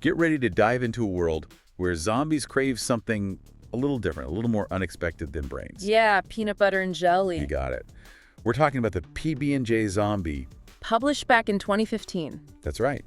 Get ready to dive into a world where zombies crave something a little different, a little more unexpected than brains. Yeah, peanut butter and jelly. You got it. We're talking about the PB&J Zombie. Published back in 2015. That's right.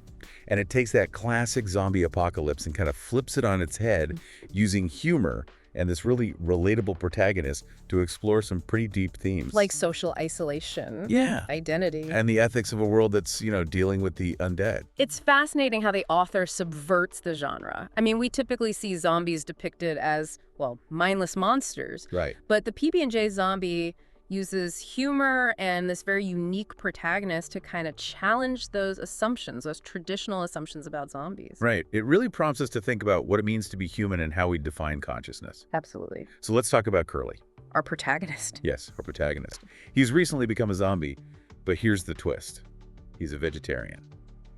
And it takes that classic zombie apocalypse and kind of flips it on its head using humor and this really relatable protagonist to explore some pretty deep themes. Like social isolation. Yeah. Identity. And the ethics of a world that's, dealing with the undead. It's fascinating how the author subverts the genre. I mean, we typically see zombies depicted as, well, mindless monsters. Right. But the PB&J Zombie uses humor and this very unique protagonist to kind of challenge those assumptions, those traditional assumptions about zombies. Right. It really prompts us to think about what it means to be human and how we define consciousness. Absolutely. So let's talk about Curly. Our protagonist. Yes, our protagonist. He's recently become a zombie, but here's the twist. He's a vegetarian.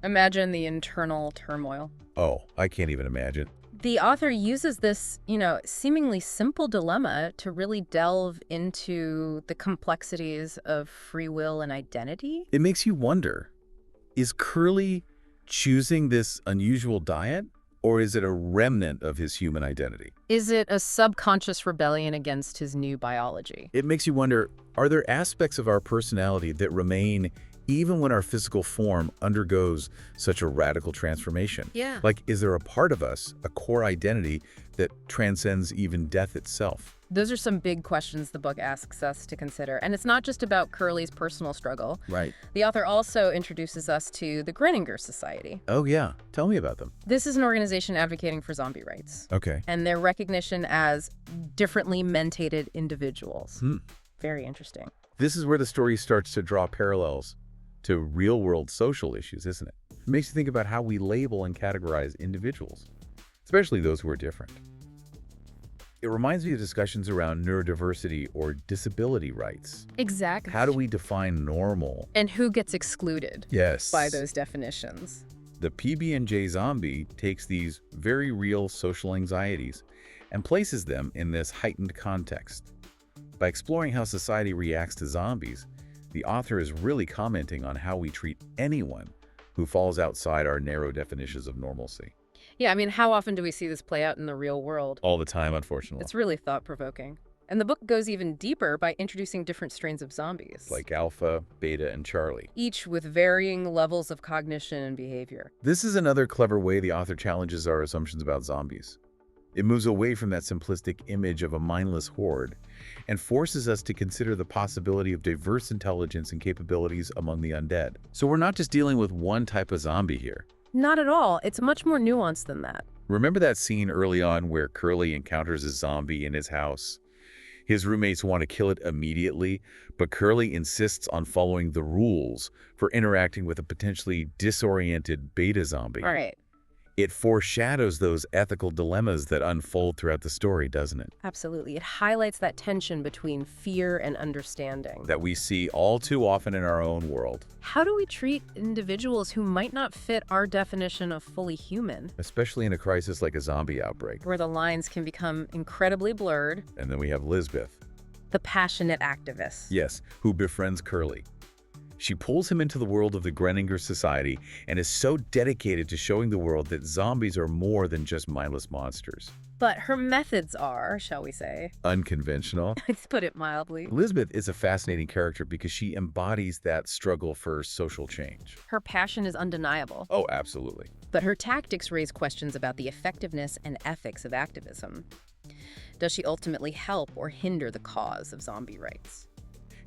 Imagine the internal turmoil. Oh, I can't even imagine. The author uses this, seemingly simple dilemma to really delve into the complexities of free will and identity. It makes you wonder, is Curly choosing this unusual diet, or is it a remnant of his human identity? Is it a subconscious rebellion against his new biology? It makes you wonder, are there aspects of our personality that remain even when our physical form undergoes such a radical transformation? Yeah. Like, is there a part of us, a core identity, that transcends even death itself? Those are some big questions the book asks us to consider. And it's not just about Curly's personal struggle. Right. The author also introduces us to the Greninger Society. Oh, yeah. Tell me about them. This is an organization advocating for zombie rights. Okay. And their recognition as differently mentated individuals. Very interesting. This is where the story starts to draw parallels to real-world social issues, isn't it? It makes you think about how we label and categorize individuals, especially those who are different. It reminds me of discussions around neurodiversity or disability rights. Exactly. How do we define normal? And who gets excluded by those definitions? The PB&J Zombie takes these very real social anxieties and places them in this heightened context. By exploring how society reacts to zombies, the author is really commenting on how we treat anyone who falls outside our narrow definitions of normalcy. Yeah, I mean, how often do we see this play out in the real world? All the time, unfortunately. It's really thought-provoking. And the book goes even deeper by introducing different strains of zombies. Like Alpha, Beta, and Charlie. Each with varying levels of cognition and behavior. This is another clever way the author challenges our assumptions about zombies. It moves away from that simplistic image of a mindless horde and forces us to consider the possibility of diverse intelligence and capabilities among the undead. So we're not just dealing with one type of zombie here. Not at all. It's much more nuanced than that. Remember that scene early on where Curly encounters a zombie in his house? His roommates want to kill it immediately, but Curly insists on following the rules for interacting with a potentially disoriented beta zombie. All right. It foreshadows those ethical dilemmas that unfold throughout the story, doesn't it? Absolutely. It highlights that tension between fear and understanding. That we see all too often in our own world. How do we treat individuals who might not fit our definition of fully human? Especially in a crisis like a zombie outbreak. Where the lines can become incredibly blurred. And then we have Lisbeth. The passionate activist. Yes, who befriends Curly. She pulls him into the world of the Greninger Society and is so dedicated to showing the world that zombies are more than just mindless monsters. But her methods are, shall we say, unconventional. Let's put it mildly. Elizabeth is a fascinating character because she embodies that struggle for social change. Her passion is undeniable. Oh, absolutely. But her tactics raise questions about the effectiveness and ethics of activism. Does she ultimately help or hinder the cause of zombie rights?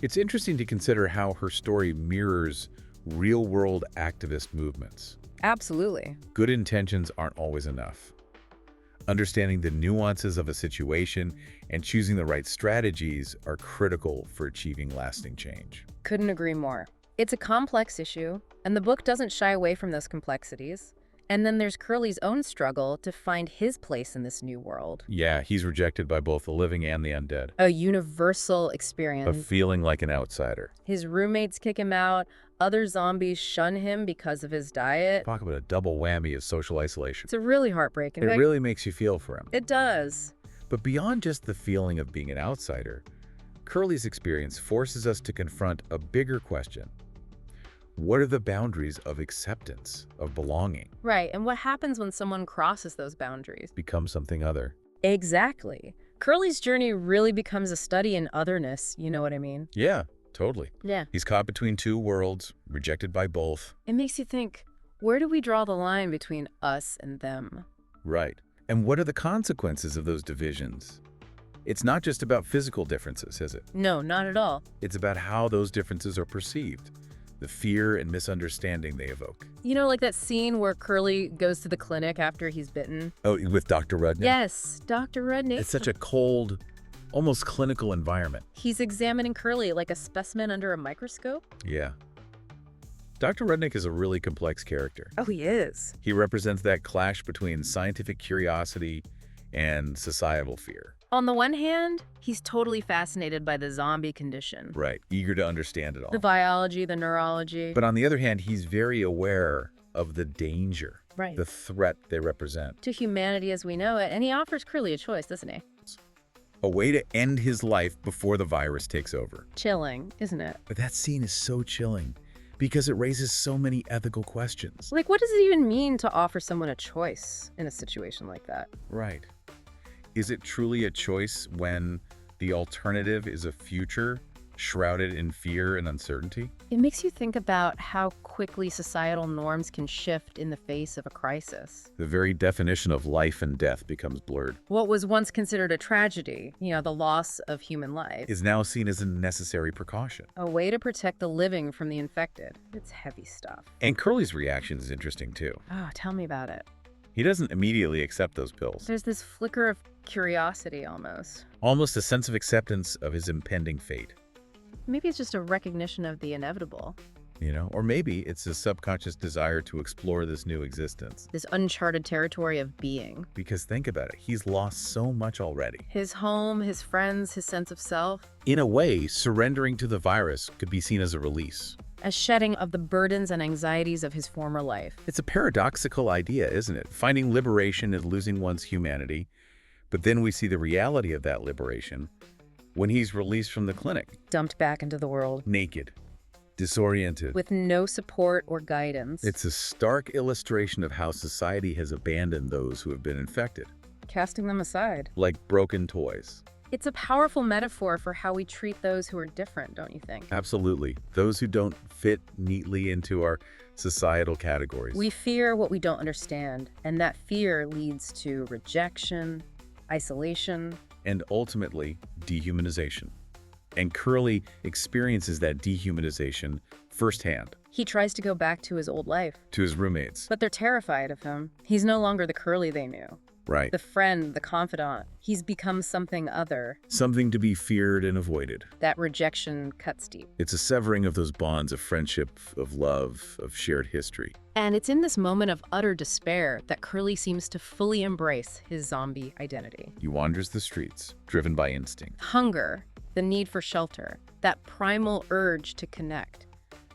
It's interesting to consider how her story mirrors real-world activist movements. Absolutely. Good intentions aren't always enough. Understanding the nuances of a situation and choosing the right strategies are critical for achieving lasting change. Couldn't agree more. It's a complex issue, and the book doesn't shy away from those complexities. And then there's Curly's own struggle to find his place in this new world. Yeah, he's rejected by both the living and the undead. A universal experience. Of feeling like an outsider. His roommates kick him out. Other zombies shun him because of his diet. Talk about a double whammy of social isolation. It's a really heartbreaking. It really makes you feel for him. It does. But beyond just the feeling of being an outsider, Curly's experience forces us to confront a bigger question. What are the boundaries of acceptance, of belonging? Right, and what happens when someone crosses those boundaries? Become something other. Exactly. Curly's journey really becomes a study in otherness, you know what I mean? Yeah, totally. Yeah. He's caught between two worlds, rejected by both. It makes you think, where do we draw the line between us and them? Right. And what are the consequences of those divisions? It's not just about physical differences, is it? No, not at all. It's about how those differences are perceived, the fear and misunderstanding they evoke. You know, like that scene where Curly goes to the clinic after he's bitten? Oh, with Dr. Rudnick? Yes, Dr. Rudnick. It's such a cold, almost clinical environment. He's examining Curly like a specimen under a microscope? Yeah. Dr. Rudnick is a really complex character. Oh, he is. He represents that clash between scientific curiosity and societal fear. On the one hand, he's totally fascinated by the zombie condition. Right, eager to understand it all. The biology, the neurology. But on the other hand, he's very aware of the danger, Right. the threat they represent. To humanity as we know it, and he offers Curly a choice, doesn't he? A way to end his life before the virus takes over. Chilling, isn't it? But that scene is so chilling because it raises so many ethical questions. Like, what does it even mean to offer someone a choice in a situation like that? Right. Is it truly a choice when the alternative is a future shrouded in fear and uncertainty? It makes you think about how quickly societal norms can shift in the face of a crisis. The very definition of life and death becomes blurred. What was once considered a tragedy, the loss of human life, Is now seen as a necessary precaution. a way to protect the living from the infected. It's heavy stuff. And Curly's reaction is interesting too. Oh, tell me about it. He doesn't immediately accept those pills. There's this flicker of curiosity almost. Almost a sense of acceptance of his impending fate. Maybe it's just a recognition of the inevitable. Or maybe it's a subconscious desire to explore this new existence. This uncharted territory of being. Because think about it, he's lost so much already. His home, his friends, his sense of self. In a way, surrendering to the virus could be seen as a release. A shedding of the burdens and anxieties of his former life. It's a paradoxical idea, isn't it? Finding liberation and losing one's humanity. But then we see the reality of that liberation when he's released from the clinic. Dumped back into the world. Naked. Disoriented. With no support or guidance. It's a stark illustration of how society has abandoned those who have been infected. Casting them aside. Like broken toys. It's a powerful metaphor for how we treat those who are different, don't you think? Absolutely. Those who don't fit neatly into our societal categories. We fear what we don't understand, and that fear leads to rejection, isolation, and ultimately, dehumanization. And Curly experiences that dehumanization firsthand. He tries to go back to his old life. To his roommates. But they're terrified of him. He's no longer the Curly they knew. Right. The friend, the confidant. He's become something other. Something to be feared and avoided. That rejection cuts deep. It's a severing of those bonds of friendship, of love, of shared history. And it's in this moment of utter despair that Curly seems to fully embrace his zombie identity. He wanders the streets, driven by instinct. Hunger, the need for shelter, that primal urge to connect.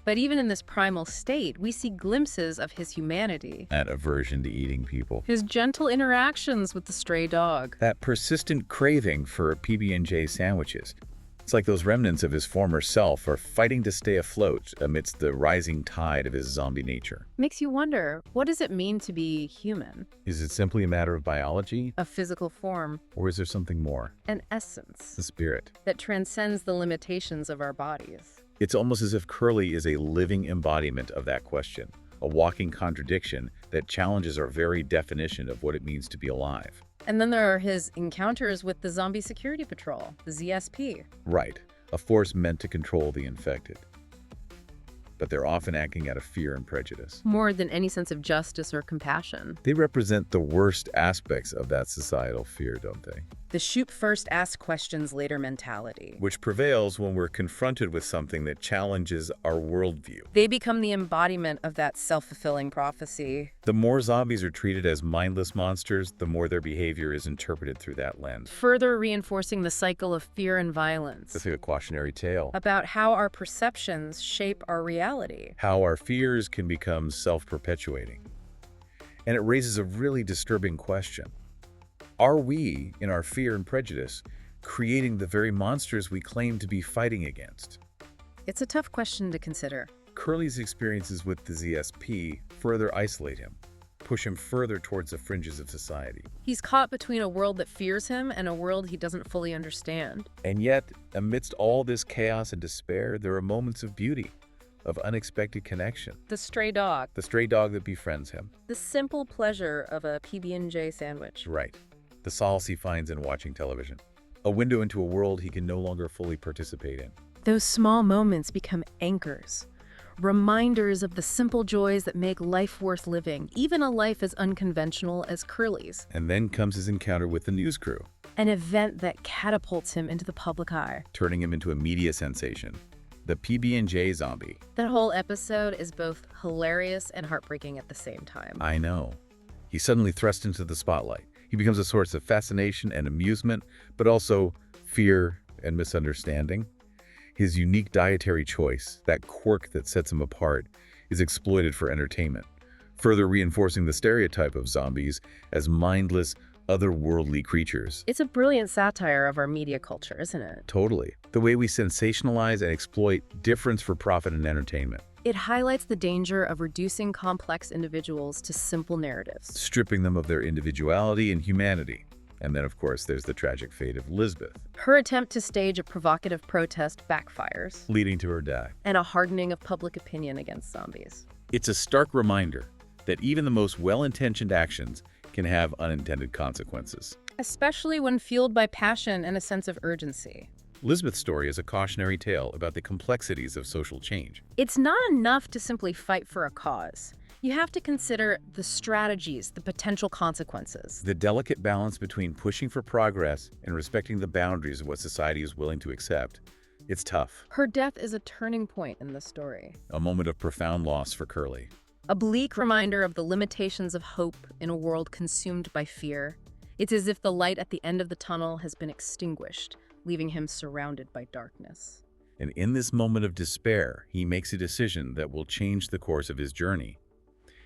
But even in this primal state, we see glimpses of his humanity. That aversion to eating people. His gentle interactions with the stray dog. That persistent craving for PB&J sandwiches. It's like those remnants of his former self are fighting to stay afloat amidst the rising tide of his zombie nature. Makes you wonder, what does it mean to be human? Is it simply a matter of biology? A physical form? Or is there something more? An essence? The spirit. That transcends the limitations of our bodies. It's almost as if Curly is a living embodiment of that question, a walking contradiction that challenges our very definition of what it means to be alive. And then there are his encounters with the Zombie Security Patrol, the ZSP. Right, a force meant to control the infected. But they're often acting out of fear and prejudice. More than any sense of justice or compassion. They represent the worst aspects of that societal fear, don't they? The shoot first, ask questions later mentality. Which prevails when we're confronted with something that challenges our worldview. They become the embodiment of that self-fulfilling prophecy. The more zombies are treated as mindless monsters, the more their behavior is interpreted through that lens. Further reinforcing the cycle of fear and violence. It's like a cautionary tale. About how our perceptions shape our reality. How our fears can become self-perpetuating. And it raises a really disturbing question. Are we, in our fear and prejudice, creating the very monsters we claim to be fighting against? It's a tough question to consider. Curly's experiences with the ZSP further isolate him, push him further towards the fringes of society. He's caught between a world that fears him and a world he doesn't fully understand. And yet, amidst all this chaos and despair, there are moments of beauty, of unexpected connection. The stray dog. The stray dog that befriends him. The simple pleasure of a PB&J sandwich. Right. The solace he finds in watching television. A window into a world he can no longer fully participate in. Those small moments become anchors. Reminders of the simple joys that make life worth living, even a life as unconventional as Curly's. And then comes his encounter with the news crew. An event that catapults him into the public eye. Turning him into a media sensation. The PB&J Zombie. That whole episode is both hilarious and heartbreaking at the same time. I know. He's suddenly thrust into the spotlight. He becomes a source of fascination and amusement, but also fear and misunderstanding. His unique dietary choice, that quirk that sets him apart, is exploited for entertainment, further reinforcing the stereotype of zombies as mindless, otherworldly creatures. It's a brilliant satire of our media culture, isn't it? Totally. The way we sensationalize and exploit difference for profit and entertainment. It highlights the danger of reducing complex individuals to simple narratives. Stripping them of their individuality and humanity. And then, of course, there's the tragic fate of Lisbeth. Her attempt to stage a provocative protest backfires, leading to her death. And a hardening of public opinion against zombies. It's a stark reminder that even the most well-intentioned actions can have unintended consequences. Especially when fueled by passion and a sense of urgency. Lisbeth's story is a cautionary tale about the complexities of social change. It's not enough to simply fight for a cause. You have to consider the strategies, the potential consequences. The delicate balance between pushing for progress and respecting the boundaries of what society is willing to accept. It's tough. Her death is a turning point in the story. A moment of profound loss for Curly. A bleak reminder of the limitations of hope in a world consumed by fear. It's as if the light at the end of the tunnel has been extinguished, leaving him surrounded by darkness. And in this moment of despair, he makes a decision that will change the course of his journey.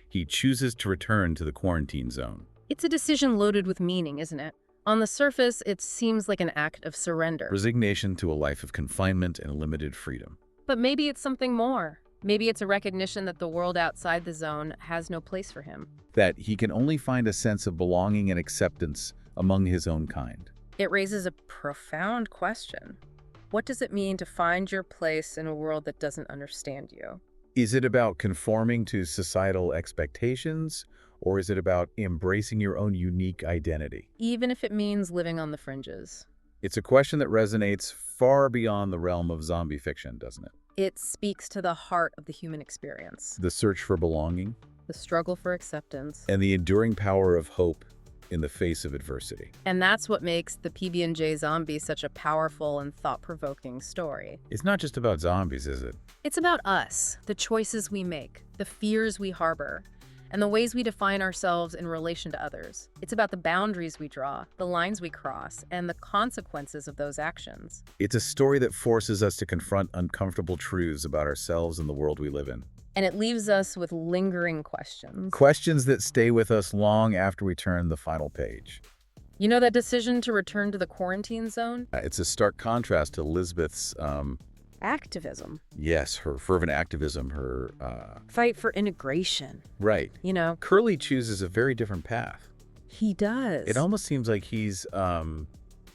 He chooses to return to the quarantine zone. It's a decision loaded with meaning, isn't it? On the surface, it seems like an act of surrender. Resignation to a life of confinement and limited freedom. But maybe it's something more. Maybe it's a recognition that the world outside the zone has no place for him. That he can only find a sense of belonging and acceptance among his own kind. It raises a profound question. What does it mean to find your place in a world that doesn't understand you? Is it about conforming to societal expectations, or is it about embracing your own unique identity? Even if it means living on the fringes. It's a question that resonates far beyond the realm of zombie fiction, doesn't it? It speaks to the heart of the human experience. The search for belonging. The struggle for acceptance. And the enduring power of hope in the face of adversity. And that's what makes the PB&J Zombie such a powerful and thought-provoking story. It's not just about zombies, is it? It's about us, the choices we make, the fears we harbor, and the ways we define ourselves in relation to others. It's about the boundaries we draw, the lines we cross, and the consequences of those actions. It's a story that forces us to confront uncomfortable truths about ourselves and the world we live in. And it leaves us with lingering questions. Questions that stay with us long after we turn the final page. You know that decision to return to the quarantine zone? It's a stark contrast to Lisbeth's, activism. Yes, her fervent activism, her, fight for integration. Right. You know? Curly chooses a very different path. He does. It almost seems like he's,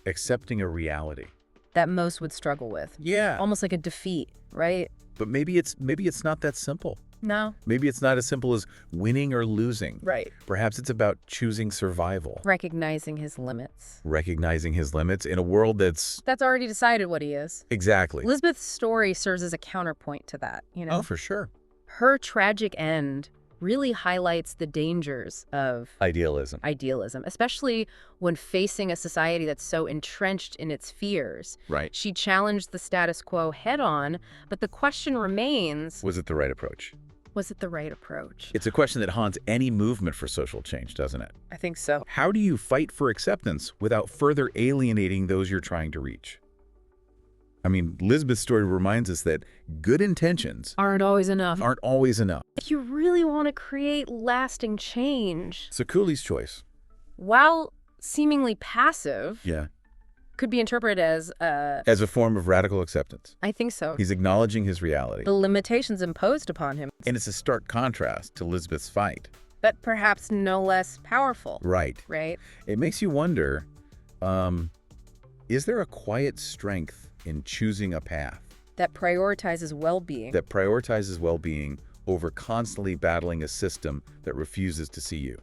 accepting a reality. That most would struggle with. Yeah. Almost like a defeat, right? But maybe it's not that simple. No. Maybe it's not as simple as winning or losing. Right. Perhaps it's about choosing survival. Recognizing his limits. Recognizing his limits in a world that's already decided what he is. Exactly. Lisbeth's story serves as a counterpoint to that, you know? Oh, for sure. Her tragic end really highlights the dangers of idealism, especially when facing a society that's so entrenched in its fears. Right. She challenged the status quo head-on, but the question remains, was it the right approach? Was it the right approach? It's a question that haunts any movement for social change, doesn't it? I think so. How do you fight for acceptance without further alienating those you're trying to reach? I mean, Lisbeth's story reminds us that good intentions aren't always enough. If you really want to create lasting change. So Curly's choice. While seemingly passive, Yeah. could be interpreted as, As a form of radical acceptance. I think so, He's acknowledging his reality. the limitations imposed upon him, And it's a stark contrast to Lisbeth's fight. but perhaps no less powerful, Right. right? It makes you wonder, is there a quiet strength in choosing a path That prioritizes well-being. that prioritizes well-being over constantly battling a system that refuses to see you?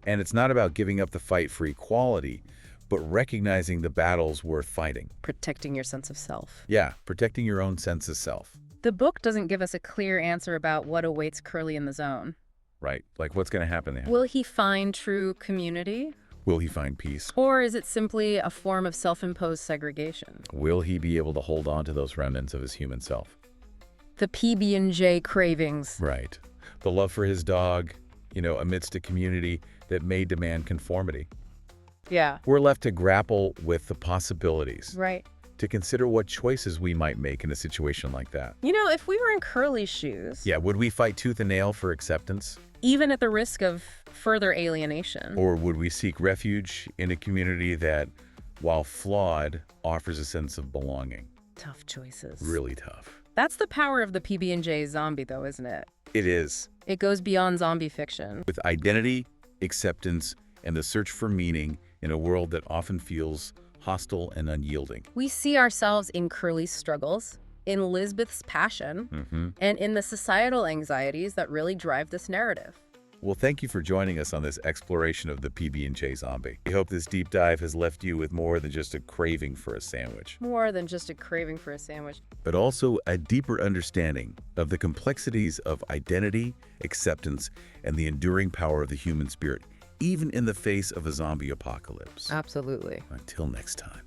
And it's not about giving up the fight for equality, but recognizing the battles worth fighting. Protecting your sense of self. Yeah, protecting your own sense of self. The book doesn't give us a clear answer about what awaits Curly in the zone. Right. Like, what's going to happen there? Will he find true community? Will he find peace? Or is it simply a form of self-imposed segregation? Will he be able to hold on to those remnants of his human self? The PB&J cravings. Right. The love for his dog, amidst a community that may demand conformity. Yeah. We're left to grapple with the possibilities, Right. to consider what choices we might make in a situation like that. If we were in Curly's shoes, Yeah, would we fight tooth and nail for acceptance? even at the risk of further alienation. Or would we seek refuge in a community that, while flawed, offers a sense of belonging? Tough choices. Really tough. That's the power of the PB&J Zombie, though, isn't it? It is. It goes beyond zombie fiction. With identity, acceptance, and the search for meaning in a world that often feels hostile and unyielding. We see ourselves in Curly's struggles, in Lisbeth's passion, and in the societal anxieties that really drive this narrative. Well, thank you for joining us on this exploration of the PB&J Zombie. We hope this deep dive has left you with more than just a craving for a sandwich, More than just a craving for a sandwich. but also a deeper understanding of the complexities of identity, acceptance, and the enduring power of the human spirit, even in the face of a zombie apocalypse. Absolutely. Until next time.